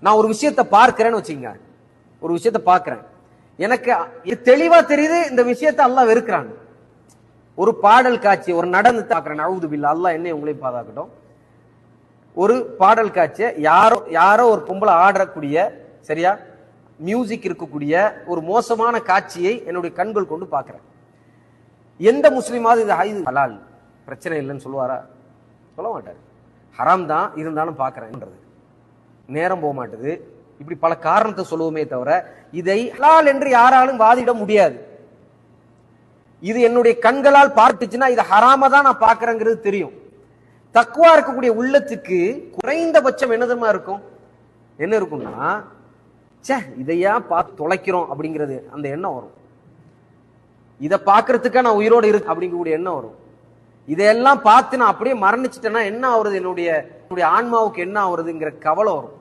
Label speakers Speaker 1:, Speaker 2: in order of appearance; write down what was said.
Speaker 1: நான் ஒரு விஷயத்தை பார்க்கிறேன்னு வச்சுங்க, ஒரு விஷயத்தை பார்க்கிறேன், எனக்கு இது தெளிவா தெரியுது இந்த விஷயத்தை அல்லாஹ் வெறுக்கிறான். ஒரு பாடல் காட்சி, ஒரு நடந்து பார்க்கிறேன், அவுது பில்லா, அல்லாஹ் என்னை உங்களையும் பாதுகாக்கட்டும். ஒரு பாடல் காட்சியை யாரோ ஒரு பொம்பளை ஆடக்கூடிய, சரியா, மியூசிக் இருக்கக்கூடிய ஒரு மோசமான காட்சியை என்னுடைய கண்கள் கொண்டு பார்க்கிறேன். எந்த முஸ்லீமாவது இது ஹலால் பிரச்சனை இல்லைன்னு சொல்லுவாரா? சொல்ல மாட்டாரு. ஹராம் தான், இருந்தாலும் பார்க்கிறேன்ன்றது. நேரம் போக மாட்டேது, இப்படி பல காரணத்தை சொல்லுவோமே தவிர இதை ஹலால் என்று யாராலும் வாதிட முடியாது. இது என்னுடைய கண்களால் பார்த்துச்சுன்னா இது ஹராம தான் நான் பார்க்கிறேங்கிறது தெரியும். தக்வா இருக்கக்கூடிய உள்ளத்துக்கு குறைந்தபட்சம் என்னதுமா இருக்கும்? என்ன இருக்கும்னா, சே இதையா பார்த்து தொலைக்கிறோம் அப்படிங்கிறது அந்த எண்ணம் வரும். இதை பார்க்கறதுக்கா நான் உயிரோடு இருக்கு அப்படிங்கக்கூடிய எண்ணம் வரும். இதையெல்லாம் பார்த்து நான் அப்படியே மரணிச்சிட்டேன்னா என்ன ஆகுறது, என்னுடைய ஆன்மாவுக்கு என்ன ஆகுறதுங்கிற கவலை வரும்.